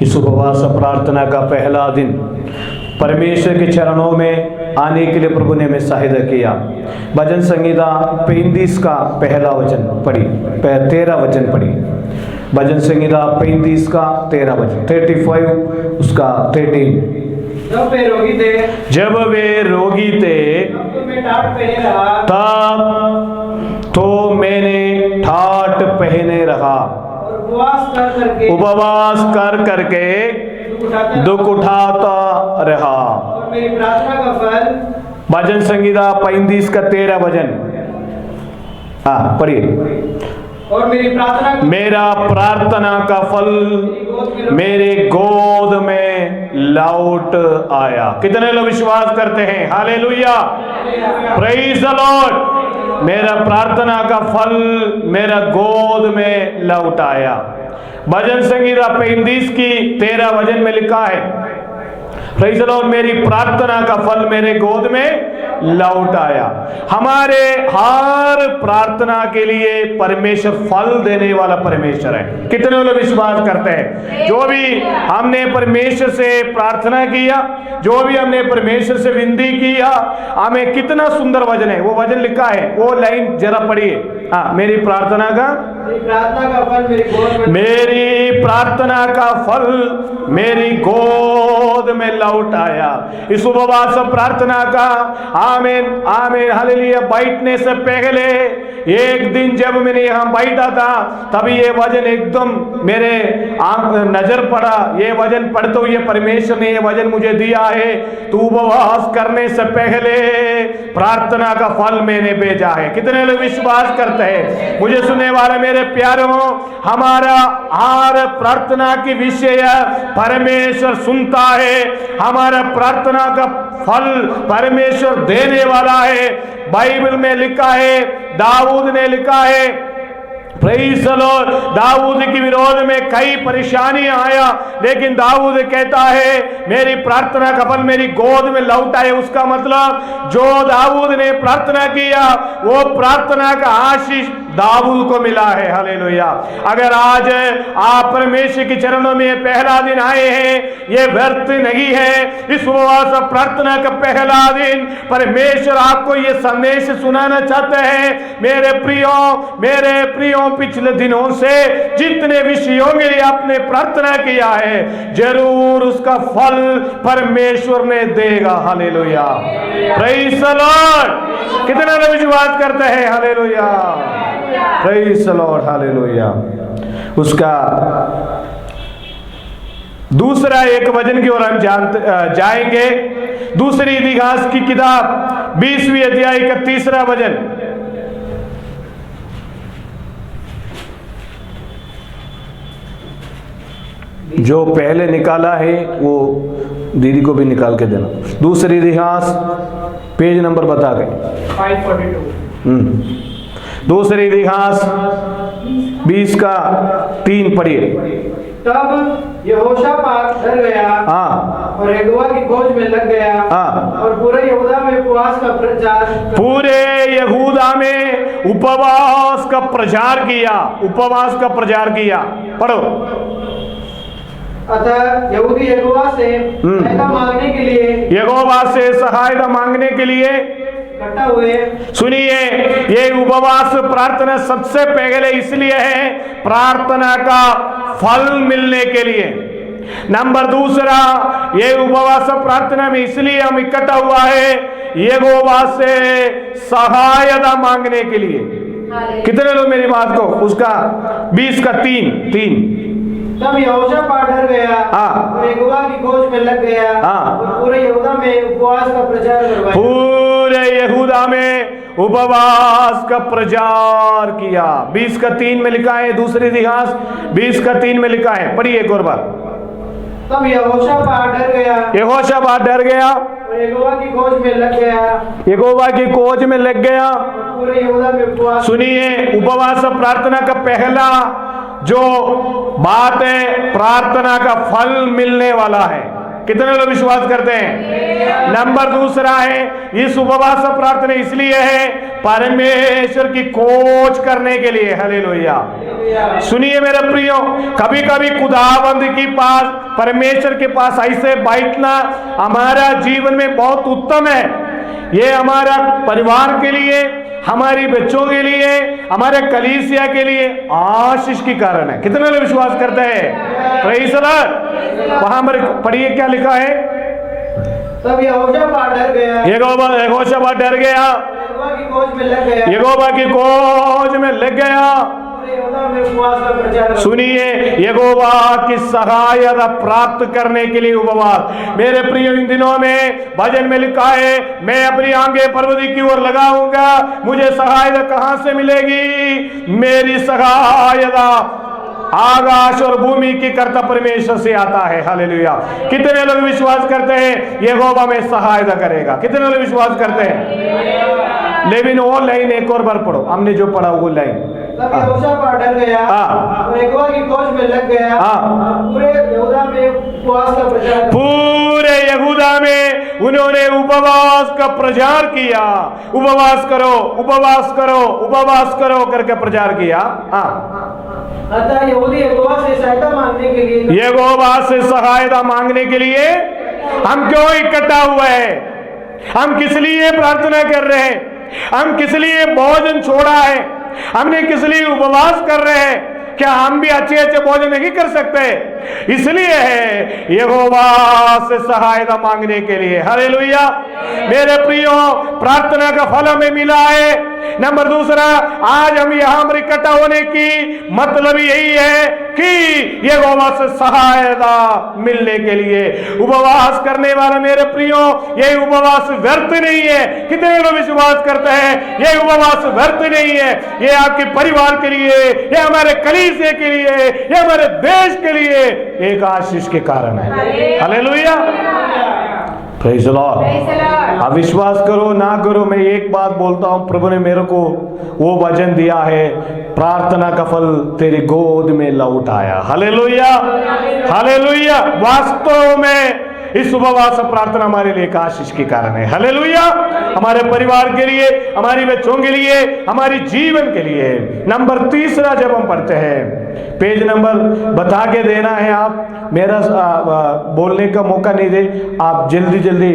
इस उपवास प्रार्थना का पहला दिन परमेश्वर के चरणों में आने के लिए प्रभु ने हमें सहायता किया। भजन संहिता 35 का पहला वचन पढ़ी, 13 वचन पढ़ी। भजन संहिता 35 का 13 वचन, 35 उसका 13। जब वे रोगी थे तब तो मैंने ठाट पहने रहा, उपवास कर करके दुख उठाता रहा। मेरी प्रार्थना का फल, भजन संहिता 35 का 13 वचन, हाँ पढ़िए। और मेरा प्रार्थना का फल मेरे गोद में लौट आया। कितने लोग विश्वास करते हैं? Hallelujah, praise the Lord. मेरा प्रार्थना का फल मेरा गोद में लौट आया। भजन संहिता 35 की 13 वचन में लिखा है, प्रेज़ द लॉर्ड, मेरी प्रार्थना का फल मेरे गोद में लौट आया। हमारे हर प्रार्थना के लिए परमेश्वर फल देने वाला परमेश्वर है। कितने लोग विश्वास करते हैं? जो भी हमने परमेश्वर से प्रार्थना किया, जो भी हमने परमेश्वर से विनती किया, हमें कितना सुंदर वचन है। वो वचन लिखा है, वो लाइन जरा पढ़िए। हाँ, मेरी प्रार्थना का फल मेरी प्रार्थना का फल मेरी गोद में लौट आया। इस उपवास प्रार्थना का आमीन आमीन हालेलुया बैठने से पहले एक दिन जब मैंने यहाँ बैठा था, तभी ये वचन एकदम मेरे नजर पड़ा। ये वचन पढ़ते हुए परमेश्वर ने ये वचन मुझे दिया है, तू उपवास करने से पहले प्रार्थना का फल मैंने भेजा है। कितने लोग विश्वास करते हैं? मुझे सुनने वाले मेरे प्यारों, हमारा हर प्रार्थना की विषय परमेश्वर सुनता है। हमारा प्रार्थना का फल परमेश्वर देने वाला है। बाइबल में लिखा है, दाऊद ने लिखा है, प्रेज़ द लॉर्ड, दाऊद के विरोध में कई परेशानियां आया, लेकिन दाऊद कहता है मेरी प्रार्थना का फल मेरी गोद में लौट आए। उसका मतलब जो दाऊद ने प्रार्थना किया वो प्रार्थना का आशीष दाऊद को मिला है। हालेलुया। अगर आज आप परमेश्वर के चरणों में पहला दिन आए हैं, ये व्यर्थ नहीं है। इस उपवास प्रार्थना का पहला दिन परमेश्वर आपको ये संदेश सुनाना चाहते हैं, मेरे प्रियो पिछले दिनों से जितने विषयों के लिए आपने प्रार्थना किया है, जरूर उसका फल परमेश्वर ने देगा। Hallelujah, praise the Lord. कितने लोग विश्वास करते हैं? Hallelujah, praise the Lord, hallelujah. उसका दूसरा एक वचन की ओर हम जाएंगे। दूसरी इतिहास की किताब 20वीं अध्याय का 3रा वचन। जो पहले निकाला है वो दीदी को भी निकाल के देना। दूसरी इतिहास पेज नंबर बता गए, 542। दूसरी इतिहास 20 का 3 पढ़िए। तब यहोशापात डर गया, हाँ, और यहोवा की खोज में लग गया, हाँ, और पूरे यहूदा में उपवास का प्रचार किया। उपवास का प्रचार किया। पढ़ो। अतः यहूदी यहोवा से सहायता मांगने के लिए, यहोवा से सहायता मांगने के लिए इकट्ठा हुए। सुनिए, ये उपवास प्रार्थना सबसे पहले इसलिए है प्रार्थना का फल मिलने के लिए। नंबर दूसरा, ये उपवास प्रार्थना में इसलिए हम इकट्ठा हुआ है यहोवा से सहायता मांगने के लिए। कितने लोग मेरी बात को? उसका 20 का 3। तब यहोशापात डर गया, हाँ, और यहोवा की खोज में लग गया, हाँ, और पूरे यहूदा में उपवास का प्रचार करवाया। पूरे यहूदा में उपवास का प्रचार किया। 20 का 3 में लिखा है। दूसरी इतिहास 20 का 3 में लिखा है। पढ़िए एक और बार। तब यहोशापात डर गया, यहोशापात डर गया, और यहोवा की खोज में लग गया, यहोवा की खोज में लग गया। और पूरे यहूदा में उपवास। सुनिए, उपवास प्रार्थना का पहला जो बात है, प्रार्थना का फल मिलने वाला है। कितने लोग विश्वास करते हैं? नंबर दूसरा है, इस उपवास प्रार्थना इसलिए है परमेश्वर की खोज करने के लिए। हालेलुया। सुनिए मेरे प्रियो, कभी कभी खुदावंद के पास, परमेश्वर के पास ऐसे बैठना हमारा जीवन में बहुत उत्तम है। ये हमारा परिवार के लिए, हमारी बच्चों के लिए, हमारे कलीसिया के लिए आशीष की कारण है। कितने लोग विश्वास करते हैं? Praise the Lord. वहां पर पढ़िए क्या लिखा है? तब यहोशापात डर गया, यहोशापात डर गया, यहोवा की खोज में लग गया, यहोवा की खोज में लग गया। पूरे यहूदा में उपवास का प्रचार। सुनिए, यहोवा की सहायता प्राप्त करने के लिए उपवास। मेरे प्रिय, इन दिनों में भजन में लिखा है, मैं अपनी आंखें पर्वत की ओर लगाऊंगा, मुझे सहायता कहां से मिलेगी? मेरी सहायता आकाश और भूमि की कर्ता परमेश्वर से आता है। हालेलुया। कितने लोग विश्वास करते हैं यहोवा में सहायता करेगा? कितने लोग विश्वास करते हैं? लेकिन वो लाइन एक और बार पढ़ो, हमने जो पढ़ा वो लाइन। तब यहोशापात डर गया और यहोवा की खोज में लग गया, पूरे यहूदा में उपवास का प्रचार। पूरे यहूदा में उन्होंने उपवास का प्रचार किया। उपवास करो, उपवास करो, उपवास करो करके प्रचार किया। अतः यहूदी यहोवा से सहायता मांगने के लिए, यहोवा से सहायता मांगने के लिए हम क्यों इकट्ठा हुए हैं? हम किस लिए प्रार्थना कर रहे हैं? हम किस लिए भोजन छोड़ा है? हमने किस लिए उपवास कर रहे हैं? क्या हम भी अच्छे अच्छे भोजन नहीं कर सकते? इसलिए है यहोवा से सहायता मांगने के लिए। हालेलुया। मेरे प्रियो, प्रार्थना का फल हमें मिला है। नंबर दूसरा, आज हम यहाँ पर इकट्ठा होने की मतलब यही है कि यहोवा से सहायता मिलने के लिए उपवास करने वाला। मेरे प्रियो, ये उपवास व्यर्थ नहीं है। कितने लोग विश्वास करते हैं ये उपवास व्यर्थ नहीं है? ये आपके परिवार के लिए, ये हमारे कलीसिया के लिए, ये हमारे देश के लिए एक आशीष के कारण है। हालेलुया। Praise the Lord. आप विश्वास करो ना करो, मैं एक बात बोलता हूं, प्रभु ने मेरे को वो वचन दिया है, प्रार्थना का फल तेरी गोद में लौट आया। Hallelujah, hallelujah. वास्तव में इस उपवास प्रार्थना हमारे लिए एक आशीष के कारण है। हालेलुया। हमारे परिवार के लिए, हमारी बच्चों के लिए, हमारे जीवन के लिए। नंबर तीसरा, जब हम पढ़ते हैं, पेज नंबर बता के देना है। आप मेरा बोलने का मौका नहीं दे, आप जल्दी जल्दी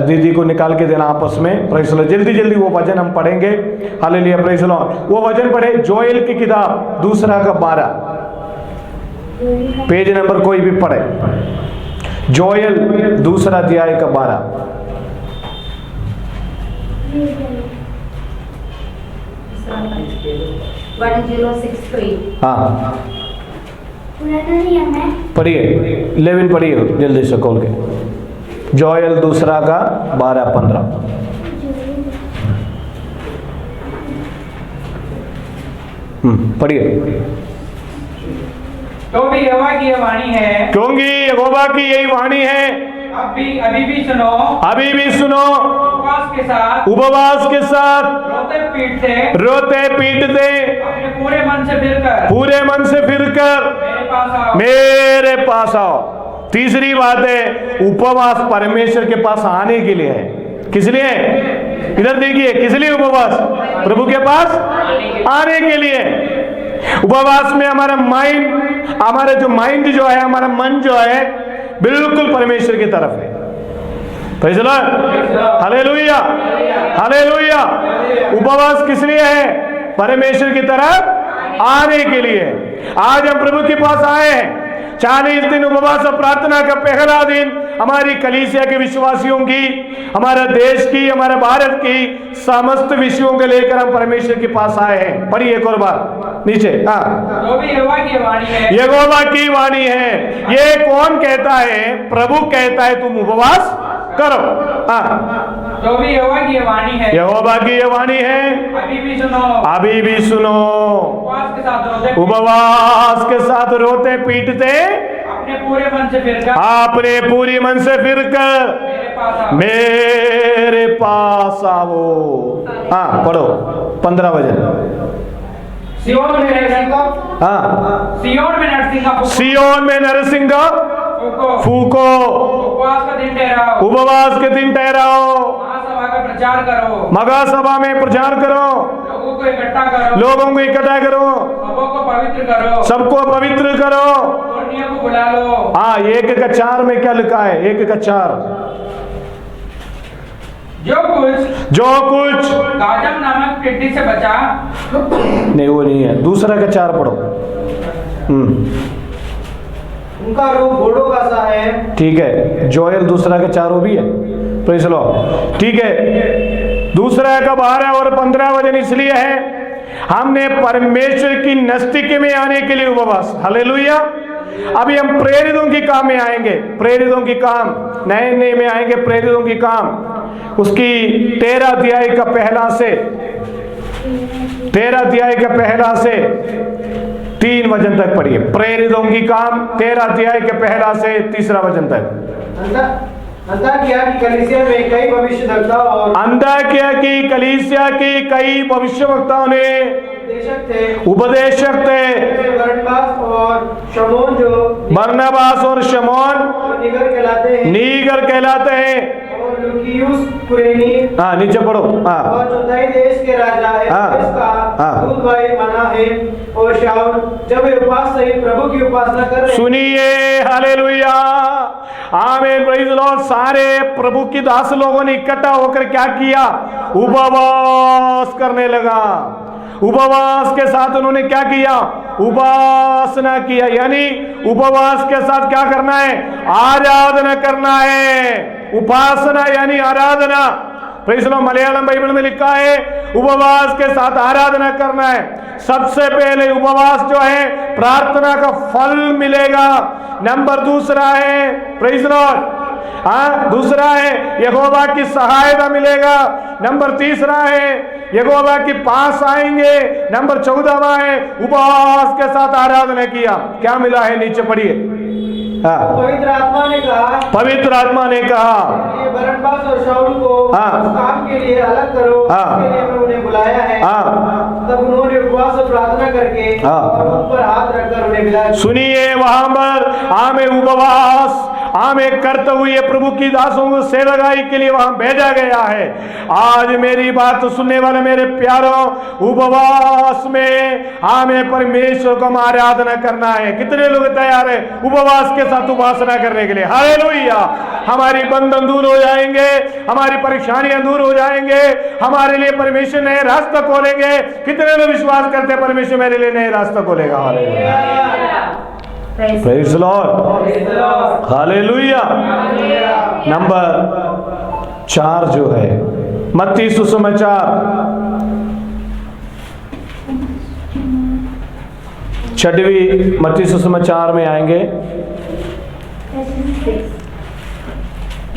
दीदी को निकाल के देना आपस में। Praise the Lord. जल्दी जल्दी वो वचन हम पढ़ेंगे। Hallelujah, praise the Lord. वो वचन पढ़े, जोएल की किताब 2:12, पेज नंबर कोई भी पढ़े। जोएल 2:12। 1063। हाँ, पुराना नियम है। पढ़िए, 11 पढ़िए जल्दी से खोल के। जोएल 2:12-15। पढ़िए। तो भी यहोवा की यह वाणी है, क्योंकि यहोवा की यही वाणी है, अभी भी सुनो, अभी भी सुनो, उपवास के साथ, उपवास के साथ, रोते पीटते, रोते पीटते, अपने पूरे मन से फिरकर, पूरे मन से फिरकर मेरे पास आओ। मेरे पास आओ। तीसरी बात है, उपवास परमेश्वर के पास आने के लिए है। किस लिए? इधर देखिए, किस लिए उपवास? प्रभु के पास आने के लिए। उपवास में हमारा माइंड, हमारा जो माइंड जो है, हमारा मन जो है, बिल्कुल परमेश्वर की तरफ है। Praise the Lord. Hallelujah, hallelujah. उपवास किस लिए है? परमेश्वर की तरफ आने के लिए। आज हम प्रभु के पास आए हैं। 40 दिन उपवास प्रार्थना का पहला दिन हमारी कलीसिया के विश्वासियों की, हमारा देश की, हमारे भारत की समस्त विषयों को लेकर हम परमेश्वर के पास आए हैं। पढ़िए एक और बार नीचे। तो भी यहोवा की वाणी है, यहोवा की वाणी है। ये कौन कहता है? प्रभु कहता है तुम उपवास करो। तो भी यहोवा की वाणी है, यहोवा की ये वाणी है, अभी भी सुनो, अभी भी सुनो, उपवास के साथ रोते, उपवास के साथ रोते पीटते, अपने पूरे मन से फिरकर, आपने पूरी मन से फिरकर मेरे पास आओ। मेरे पास आओ। हाँ पढ़ो 15 वचन। सियोन में नरसिंह, हाँ, सियोन में नरसिंह का पुकार, सियोन में नरसिंह फूको, उपवास का दिन ठहराओ, उपवास के दिन ठहराओ, महासभा का प्रचार करो, महासभा में प्रचार करो, लोगों को इकट्ठा करो, लोगों को इकट्ठा करो, सबको पवित्र करो, सबको पवित्र करो। पुण्य को बुला लो। हाँ, 1:4 में क्या लिखा है? 1:4, जो कुछ गाजम नामक टिड्डी से बचा, नहीं वो नहीं है, दूसरा का 4 पढ़ो। उनका रूप घोड़ों का सा है। ठीक है, जोएल दूसरा का 4 भी है। Praise Lord. ठीक है, दूसरा का 12 और 15 वचन इसलिए है, हमने परमेश्वर की नजदीकी में आने के लिए उपवास। हालेलुया। अभी हम प्रेरितों की काम में आएंगे, प्रेरितों की काम, नए में आएंगे प्रेरितों की काम। उसकी 13 अध्याय का पहला से 3 वचन तक पढ़िए। प्रेरितों की काम 13 अध्याय के पहला से 3 वचन तक। अंताकिया की कलीसिया में कई भविष्यद्वक्ता और अंताकिया की कलीसिया की कई भविष्यवक्ताओं ने उपदेशक थे। बरनबास और शमौन नीगर कहलाते हैं। और लुकियुस कुरेनी, हाँ नीचे पढ़ो। हाँ, और चौथाई देश के राजा हेरोदेस का दूध भाई मना है। और शाऊल जब वे उपवास सहित प्रभु की उपासना कर रहे, सुनिए, हालेलुया, आमीन, प्रेज़ लॉर्ड। सारे प्रभु की दास लोगों ने इकट्ठा होकर क्या किया? उपवास करने लगा। उपवास के साथ उन्होंने क्या किया? उपासना किया। यानी उपवास के साथ क्या करना है? आराधना करना है। उपासना यानी आराधना। Praise Lord. मलयालम बाइबल में लिखा है उपवास के साथ आराधना करना है। सबसे पहले उपवास जो है प्रार्थना का फल मिलेगा। नंबर दूसरा है, प्रेज़ लॉर्ड, हाँ, दूसरा है यहोवा की सहायता मिलेगा। नंबर तीसरा है यहोवा के पास आएंगे। नंबर 14वां है उपवास के साथ आराधना किया। क्या मिला है? नीचे पढ़िए। हाँ, पवित्र आत्मा ने कहा, पवित्र आत्मा ने कहा, ये बरनबास और शाऊल को उस काम के लिए अलग करो, इसके लिए मैं उन्हें बुलाया है। तब उन्होंने उपवास और प्रार्थना करके और उन पर हाथ रखकर उन्हें मिलाया। सुनिए, वहां पर हमें उपवास हमें करते हुए प्रभु की दासों को सेवकाई के लिए वहां भेजा गया है। आज मेरी बात सुनने वाले मेरे प्यारों, उपवास में हमें परमेश्वर को आराधना करना है। कितने लोग तैयार है उपवास के साथ उपासना करने के लिए? हालेलुया। हमारी बंधन दूर हो जाएंगे, हमारी परेशानियां दूर हो जाएंगे, हमारे लिए परमेश्वर नए रास्ते खोलेंगे। कितने लोग विश्वास करते हैं परमेश्वर मेरे लिए नए रास्ते खोलेगा? Hallelujah, praise Lord, hallelujah. Number 4 जो है मत्ती सुसमाचार 6वीं मत्ती सुसमाचार में आएंगे।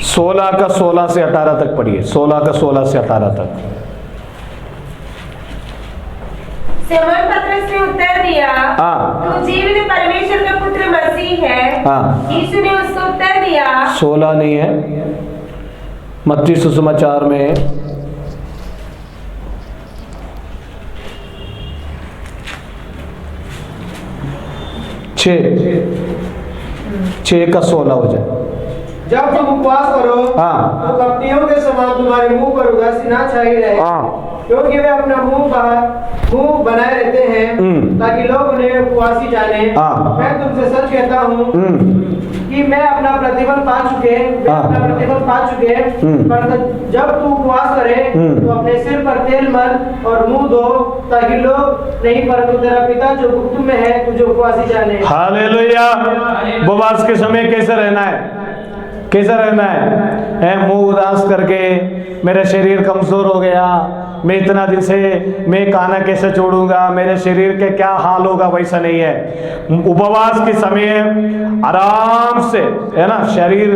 16 का 16 से 18 तक पढ़िए। 16 का 16 से 18 तक। सिमोन पतरस ने उत्तर दिया, तू जीवित परमेश्वर का पुत्र मसीह है। यीशु ने उसको उत्तर दिया, 16 नहीं है, मत्ती सुसमाचार में 6 का 16 हो जाए। जब तुम उपवास करो तो कपटियों के समान तुम्हारे मुंह पर उदासी ना छाई रहे, क्योंकि वे अपना मुंह बनाए रहते हैं ताकि लोग उन्हें उपवासी जाने। मैं तुमसे सच कहता हूँ कि मैं अपना प्रतिफल पा चुके, पर जब तू उपवास करे तो अपने सिर पर तेल मल और मुंह धो, ताकि लोग नहीं परंतु तेरा पिता जो गुप्त में है तुझे उपवासी जाने। हालेलुया। उपवास के समय कैसे रहना है? कैसा रहना है? मुंह उदास करके मेरा शरीर कमजोर हो गया, मैं इतना दिन से मैं खाना कैसे छोड़ूंगा, मेरे शरीर के क्या हाल होगा, वैसा नहीं है। उपवास के समय आराम से है ना, शरीर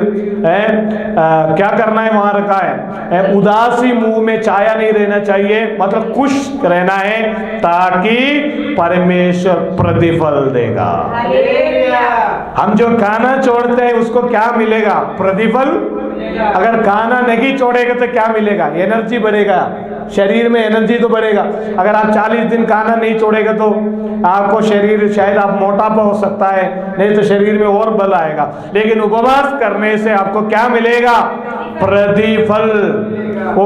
क्या करना है वहां रखा है, उदासी मुंह में छाया नहीं रहना चाहिए, मतलब खुश रहना है, ताकि परमेश्वर प्रतिफल देगा। हम जो खाना छोड़ते हैं उसको क्या मिलेगा? प्रतिफल अगर खाना नहीं छोड़ेगा तो क्या मिलेगा? एनर्जी बढ़ेगा, शरीर में एनर्जी तो बढ़ेगा। अगर आप 40 दिन खाना नहीं छोड़ेगा तो आपको शरीर, शायद आप मोटापा हो सकता है, नहीं तो शरीर में और बल आएगा। लेकिन उपवास करने से आपको क्या मिलेगा? प्रतिफल। वो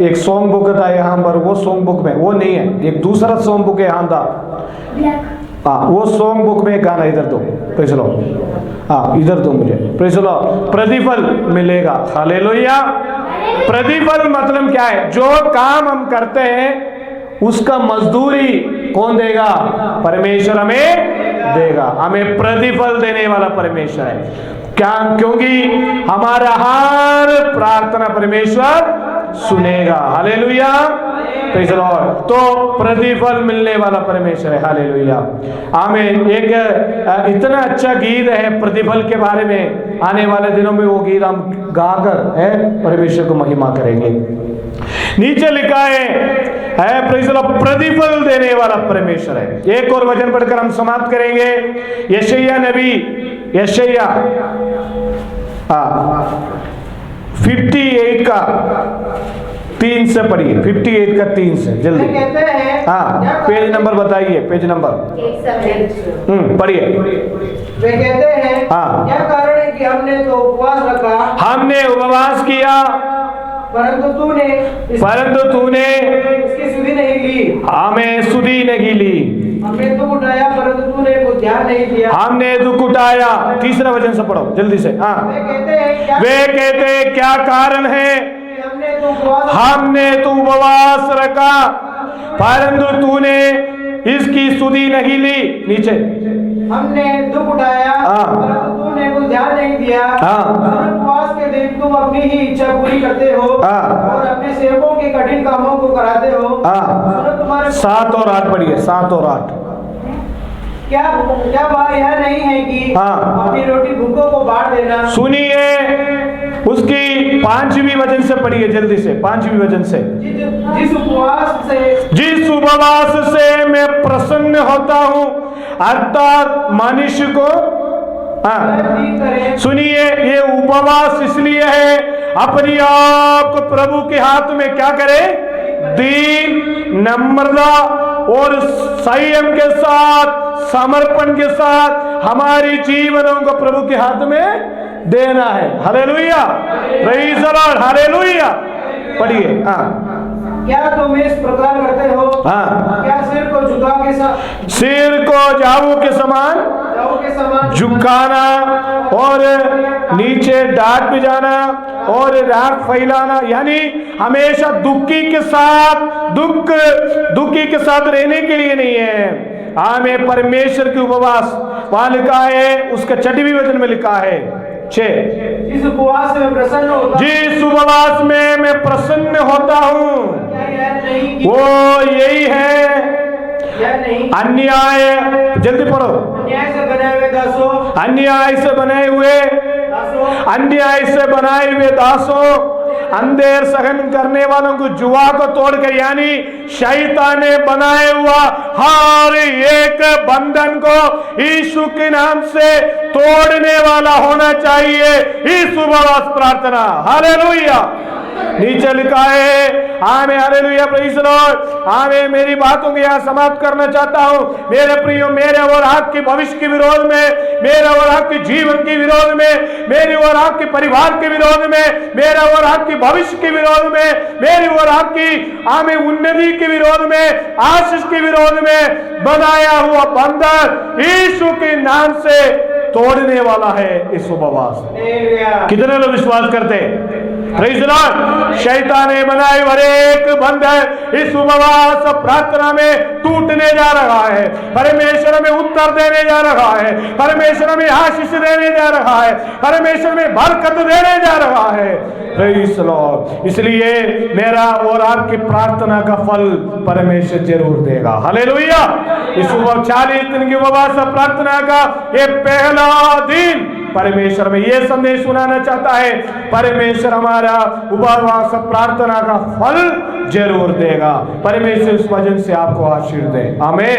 एक सॉन्ग बुक था यहाँ पर, वो सॉन्ग बुक में वो नहीं है, एक दूसरा सॉन्ग बुक है यहाँ था। हाँ, वो सॉन्ग बुक में गाना इधर दो, प्रेज़ लो। हाँ, इधर दो मुझे, प्रेज़ लो। प्रतिफल मिलेगा। हालेलुया। प्रतिफल मतलब क्या है? जो काम हम करते हैं उसका मजदूरी कौन देगा? परमेश्वर हमें देगा। हमें प्रतिफल देने वाला परमेश्वर है। क्या? क्योंकि हमारा हर प्रार्थना परमेश्वर सुनेगा। Hallelujah, praise Lord. तो प्रतिफल मिलने वाला परमेश्वर है। हालेलुया, आमीन। एक इतना अच्छा गीत है प्रतिफल के बारे में, आने वाले दिनों में वो गीत हम गाकर है परमेश्वर को महिमा करेंगे। नीचे लिखा है प्रेज़ लॉर्ड, प्रतिफल देने वाला परमेश्वर है। एक और वचन पढ़कर हम समाप्त करेंगे। यशायाह नबी, यशायाह 58 का 3 से पढ़िए। 58 का 3 से जल्दी। कहते हैं, हाँ, पेज नंबर बताइए, पेज नंबर पढ़िए। वे कहते हैं, हाँ, क्या कारण है कि हमने तो उपवास रखा, हमने उपवास किया, परंतु तूने उसकी सुधि नहीं ली। हमें सुधि नहीं ली। हमने दुख उठाया परंतु तूने कुछ ध्यान नहीं दिया। हमने दुख उठाया। तीसरा वचन से पढ़ो जल्दी से। हाँ, वे कहते हैं क्या कारण है? हमने तो उपवास रखा परंतु तूने इसकी सुधि नहीं ली। नीचे, हमने दुख उठाया परंतु तूने कुछ ध्यान नहीं दिया। उपवास के दिन तुम अपनी ही इच्छा पूरी करते हो और अपने सेवकों के कठिन कामों को कराते हो। तुम्हारे 7 और 8 पढ़िए, 7 और 8। क्या बात यह नहीं है कि अपनी रोटी भूखों को बांट देना? सुनिए, उसकी 5वीं वचन से पढ़िए जल्दी से, 5वीं वचन से। जिस उपवास से मैं प्रसन्न होता हूँ, अर्थात मनुष्य को, सुनिए, ये उपवास इसलिए है अपने आप को प्रभु के हाथ में क्या करे? दीन, नम्रता और संयम के साथ, समर्पण के साथ हमारी जीवनों को प्रभु के हाथ में देना है। Hallelujah, praise the Lord, hallelujah. पढ़िए। हाँ, क्या तुम इस प्रकार करते हो? हाँ, क्या सिर को जाऊ के समान झुकाना और नीचे डांट भी जाना और राख फैलाना, यानी हमेशा दुखी के साथ रहने के लिए नहीं है। हमें परमेश्वर की उपवास वहां लिखा है, उसका 6वीं वचन में लिखा है 6। जिस उपवास में प्रसन्न होता, जिस उपवास में मैं प्रसन्न होता हूँ, वो यही है अन्याय, जल्दी पढ़ो, अन्याय से बनाए हुए दासों, अंधेर सहन करने वालों को, जुआ को तोड़कर, यानी शैतान ने बनाए हुआ हर एक बंधन को यीशु के नाम से तोड़ने वाला होना चाहिए इस उपवास प्रार्थना। हालेलुया। नीचे लिखा है, आमीन, हालेलुया, प्रेज़ द लॉर्ड। आमीन। मेरी बातों को यहाँ समाप्त करना चाहता हूँ। मेरे प्रियो, मेरे और आपके भविष्य के विरोध में, मेरे और आपके जीवन के विरोध में, मेरे और आपके परिवार के विरोध में, मेरे और आपके भविष्य के विरोध में, मेरी और आपकी आमीन उन्नति के विरोध में, आशीष के विरोध में बनाया हुआ बंधन यीशु के नाम से तोड़ने वाला है इस उपवास। कितने लोग विश्वास करते हैं? Praise the Lord. शैतान ने बनाए हर एक बंधन इस उपवास प्रार्थना में टूटने जा रहा है। परमेश्वर में उत्तर देने जा रहा है, परमेश्वर में आशीष देने जा रहा है, परमेश्वर में बरकत देने जा रहा है। Praise the Lord. इसलिए मेरा और आपकी प्रार्थना का फल परमेश्वर जरूर देगा। हालेलुया। इस 40 दिन की उपवास प्रार्थना का ये पहला दिन परमेश्वर में ये संदेश सुनाना चाहता है, परमेश्वर हमारा उपवास प्रार्थना का फल जरूर देगा। परमेश्वर इस वचन से आपको आशीर्वाद दे। आमीन।